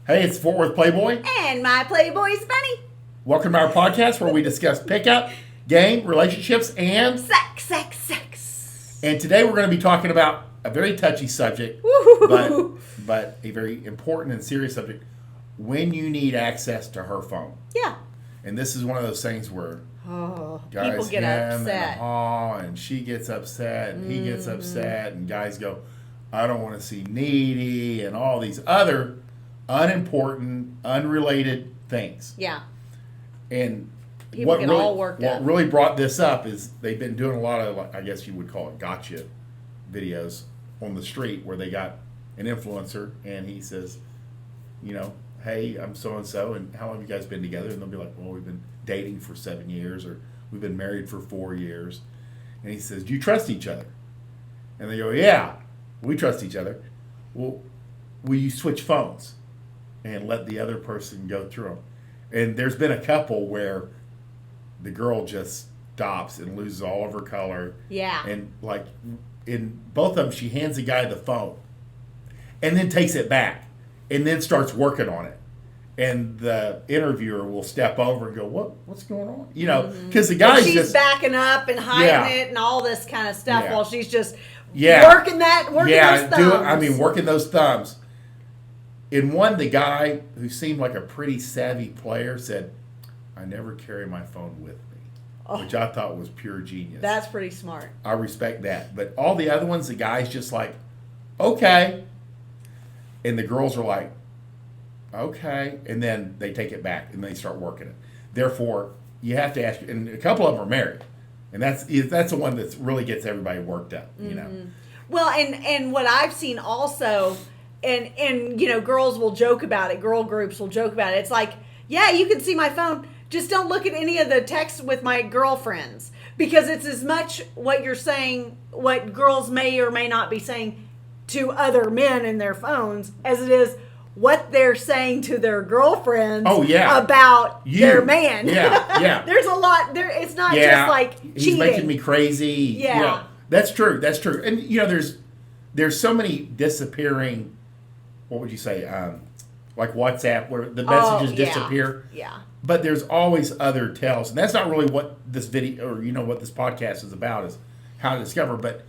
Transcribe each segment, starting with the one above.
Hey, it's Fort Worth Playboy. And my Playboys Bunny. Welcome to our podcast where we discuss pickup, game, relationships, and sex. And today we're going to be talking about a very touchy subject, but a very important and serious subject. When you need access to her phone. Yeah. And this is one of those things where guys people get upset. And she gets upset, and he gets upset, and guys go, I don't want to see needy, and all these other unimportant, unrelated things. Yeah. And people get all worked up. What really brought this up is they've been doing a lot of, I guess you would call it gotcha videos on the street where they got an influencer, and he says, you know, hey, I'm so-and-so, and how long have you guys been together? And they'll be like, well, we've been dating for 7 years, or we've been married for 4 years. And he says, do you trust each other? And they go, yeah, we trust each other. Well, will you switch phones and let the other person go through them? And there's been a couple where the girl just stops and loses all of her color. Yeah. And like in both of them, she hands the guy the phone and then takes it back and then starts working on it. And the interviewer will step over and go, what's going on? You know, because the guy's she's just backing up and hiding it and all this kind of stuff while she's just working those thumbs. Working those thumbs. In one, the guy who seemed like a pretty savvy player said, I never carry my phone with me, which I thought was pure genius. That's pretty smart. I respect that. But all the other ones, the guy's just like, okay. And the girls are like, okay. And then they take it back and they start working it. Therefore, you have to ask, and a couple of them are married. And that's the one that really gets everybody worked up, you know. Well, and what I've seen also, and you know, girls will joke about it. Girl groups will joke about it. It's like, yeah, you can see my phone. Just don't look at any of the texts with my girlfriends, because it's as much what you're saying, what girls may or may not be saying to other men in their phones, as it is what they're saying to their girlfriends about their man. Yeah. There's a lot there. It's not just like cheating. He's making me crazy. Yeah. That's true. And you know, there's so many disappearing, what would you say, like WhatsApp, where the messages disappear. Yeah. But there's always other tells. And that's not really what this video, or you know, what this podcast is about, is how to discover. But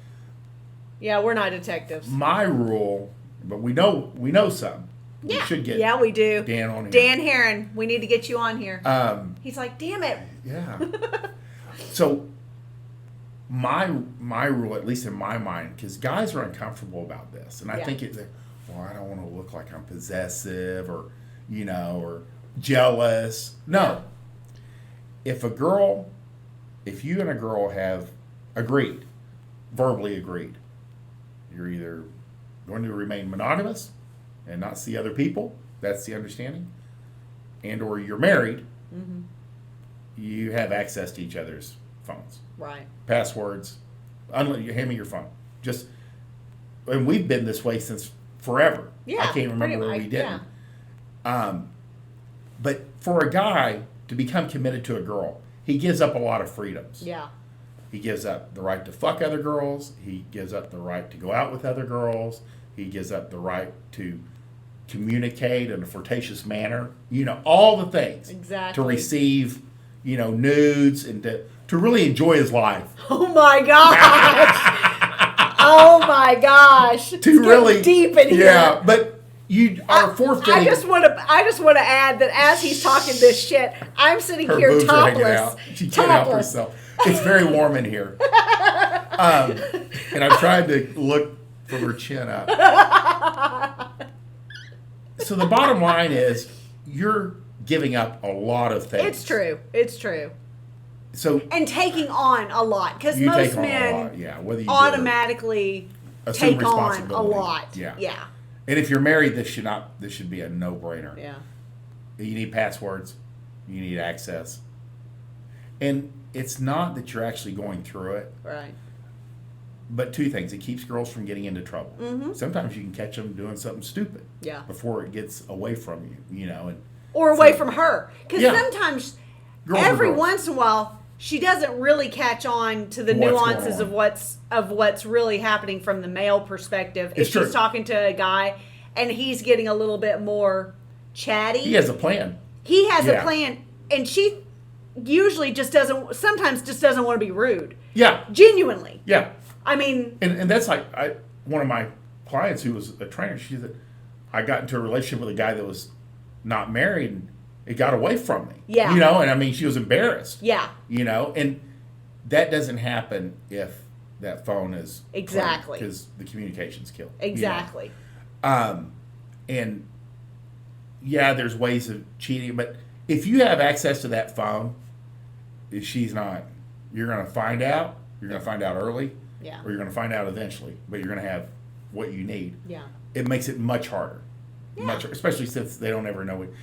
yeah, we're not detectives. my rule, but we know some. Yeah. We should get we do. Dan on here. Dan Heron, we need to get you on here. He's like, damn it. Yeah. So my rule, at least in my mind, because guys are uncomfortable about this, and I think I don't want to look like I'm possessive or, you know, or jealous. No. If you and a girl have verbally agreed, you're either going to remain monogamous and not see other people, that's the understanding, and or you're married, you have access to each other's phones. Right. Passwords, hand me your phone. And we've been this way since forever. Yeah, I can't remember where we didn't. Yeah. But for a guy to become committed to a girl, he gives up a lot of freedoms. Yeah. He gives up the right to fuck other girls. He gives up the right to go out with other girls. He gives up the right to communicate in a flirtatious manner. You know, all the things. Exactly. To receive, you know, nudes and to really enjoy his life. Oh my gosh. Oh my gosh. It's really deep in here. Yeah, but you are forfeiting. I just want to add that as he's talking this shit, I'm sitting here boobs are hanging topless. out. She can't help herself. It's very warm in here. And I've tried to look from her chin up. So the bottom line is, you're giving up a lot of things. It's true. So and taking on a lot, because most men automatically take on a lot. Yeah. And if you're married, this should be a no-brainer. Yeah. You need passwords. You need access. And it's not that you're actually going through it. Right. But two things. It keeps girls from getting into trouble. Mm-hmm. Sometimes you can catch them doing something stupid. Yeah. Before it gets away from you, you know. Or away from her. Because sometimes, every once in a while, she doesn't really catch on to the nuances of what's really happening from the male perspective. If she's talking to a guy and he's getting a little bit more chatty. He has a plan. He has a Yeah. plan, and she usually sometimes just doesn't want to be rude. Yeah. Genuinely. Yeah. I mean, And that's like one of my clients who was a trainer. She said, I got into a relationship with a guy that was not married, and it got away from me. Yeah. You know, and I mean, she was embarrassed. yeah, You know, and that doesn't happen if that phone is Exactly. because the communication's killed. exactly. You know? And yeah, there's ways of cheating, but if you have access to that phone, if she's not, you're going to find out. You're going to find out early, Yeah. or you're going to find out eventually. But you're going to have what you need. Yeah. It makes it much harder, especially since they don't ever know it,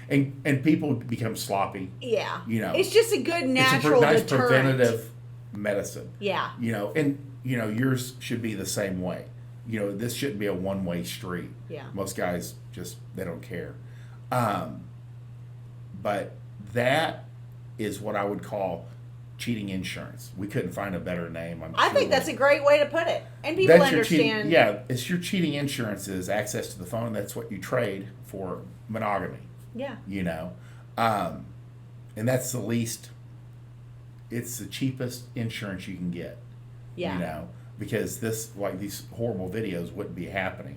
and people become sloppy. Yeah. You know, It's just a good natural it's a nice deterrent. preventative medicine. Yeah. You know, and you know yours should be the same way. You know, this shouldn't be a one-way street. Yeah. Most guys just they don't care. But that is what I would call cheating insurance. We couldn't find a better name. I think that's a great way to put it, and people that's your cheating. understand. Yeah, it's your cheating insurance is access to the phone. That's what you trade for monogamy. Yeah. You know, and that's the least. It's the cheapest insurance you can get. Yeah. You know, because these horrible videos wouldn't be happening.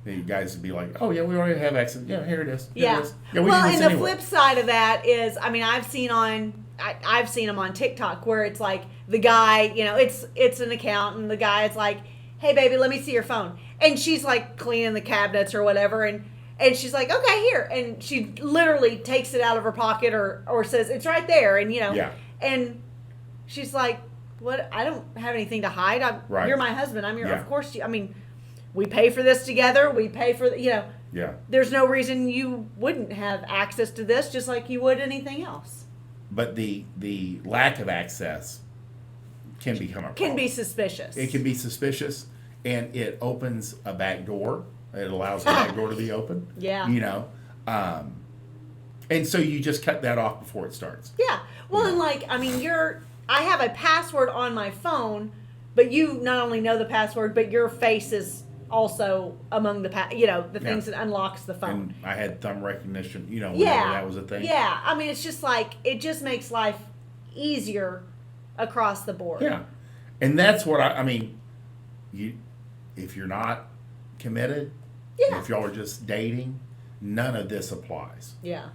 You guys would be like, oh yeah, we already have access. Yeah, here it is. Here Yeah. it is. Yeah, we Well, do and this the anyway. flip side of that is, I mean, I've seen them on TikTok where it's like the guy, you know, it's an account, and the guy is like, hey baby, let me see your phone, and she's like cleaning the cabinets or whatever, and she's like, okay, here, and she literally takes it out of her pocket or says it's right there, and you know, Yeah. and she's like, what? I don't have anything to hide. Right. You're my husband. I'm your. Yeah. Of course, I mean, we pay for this together. We pay for you know. Yeah. There's no reason you wouldn't have access to this, just like you would anything else. But the lack of access can become a problem. Can be suspicious. It can be suspicious, and it opens a back door. It allows the back door to be open. Yeah. You know, and so you just cut that off before it starts. Yeah. Well, and like, I mean, I have a password on my phone, but you not only know the password, but your face is also among the the things that unlocks the phone. And I had thumb recognition. You know, whenever that was a thing. Yeah. I mean, it's just like it just makes life easier across the board. Yeah, and that's what I mean. If you're not committed, Yeah. if y'all are just dating, none of this applies. Yeah.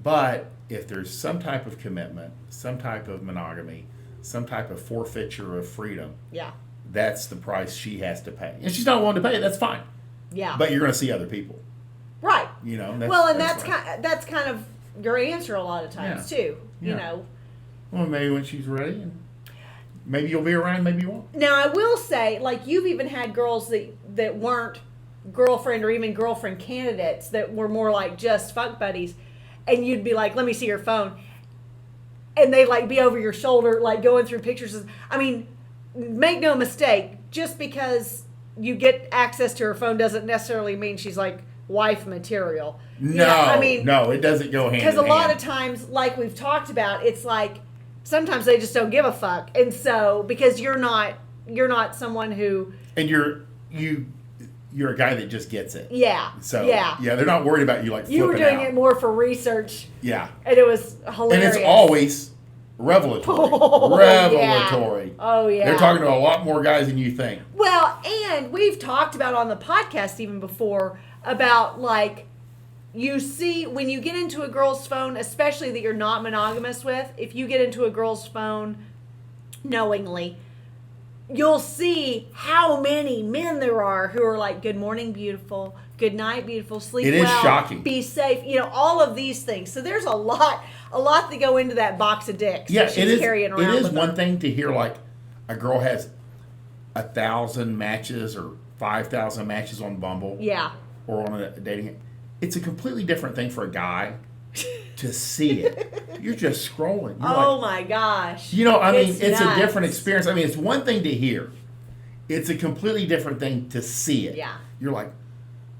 But if there's some type of commitment, some type of monogamy, some type of forfeiture of freedom, Yeah. that's the price she has to pay. And she's not willing to pay it, that's fine. Yeah. But you're going to see other people, right. you know. That's kind of your answer a lot of times Yeah. too. You Yeah. know. Well, maybe when she's ready, and maybe you'll be around, maybe you won't. Now I will say, like, you've even had girls that weren't girlfriend or even girlfriend candidates that were more like just fuck buddies, and you'd be like, "Let me see your phone," and they'd like be over your shoulder, like going through pictures. I mean, make no mistake, just because you get access to her phone doesn't necessarily mean she's like wife material. No, I mean, no, it doesn't go hand in hand. because a lot of times, like we've talked about, it's like sometimes they just don't give a fuck, and so because you're not someone who, and you're a guy that just gets it. yeah, So yeah, they're not worried about you like you were flipping doing out. it more for research, Yeah, and it was and hilarious. it's always revelatory. Oh, revelatory. yeah. Oh yeah, They're talking to a lot more guys than you think. Well, and we've talked about on the podcast even before about like you see when you get into a girl's phone, especially that you're not monogamous with, if you get into a girl's phone knowingly, you'll see how many men there are who are like, good morning, beautiful, good night, beautiful, sleep It is well, shocking. be safe, you know, all of these things. So there's a lot to go into that box of dicks Yeah, that she's it is. carrying around It is with one her. thing to hear like a girl has 1,000 matches or 5,000 matches on Bumble. Yeah. Or on a dating. It's a completely different thing for a guy to see it. You're just scrolling. You're Oh like, my gosh. you know, I mean, it's a nuts. different experience. I mean, it's one thing to hear. It's a completely different thing to see it. Yeah. You're like,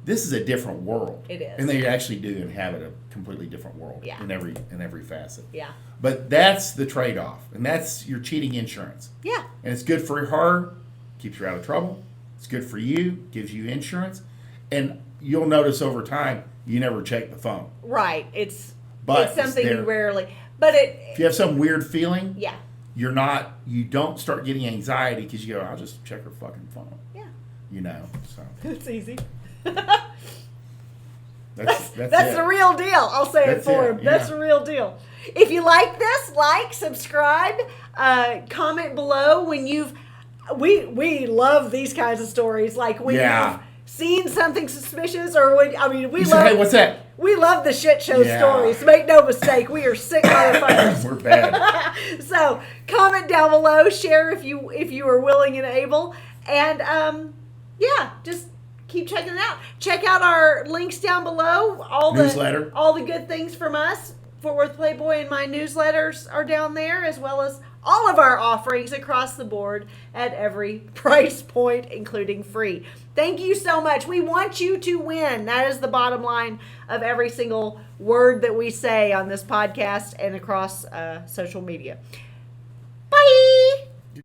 this is a different world. It is. And they actually do inhabit a completely different world. Yeah. In every facet. Yeah. But that's the trade-off, and that's your cheating insurance. Yeah. And it's good for her, keeps her out of trouble. It's good for you, gives you insurance, and you'll notice over time you never check the phone. Right. It's But something it's you there. rarely. But If you have some weird feeling, yeah. you don't start getting anxiety because you go, I'll just check her fucking phone. Yeah. You know, so It's easy. that's That's it. the real deal. I'll say That's it for it, him. That's yeah. the real deal. If you like this, like, subscribe, comment below when you've. We love these kinds of stories. Like when Yeah. you've seen something suspicious, or when we You love. say, hey, what's that? We love the shit show Yeah. stories. Make no mistake, we are sick motherfuckers. We're bad. So comment down below, share if you are willing and able, and yeah, just keep checking it out. Check out our links down below. Newsletter. all the good things from us. Fort Worth Playboy and my newsletters are down there, as well as all of our offerings across the board at every price point, including free. Thank you so much. We want you to win. That is the bottom line of every single word that we say on this podcast and across social media.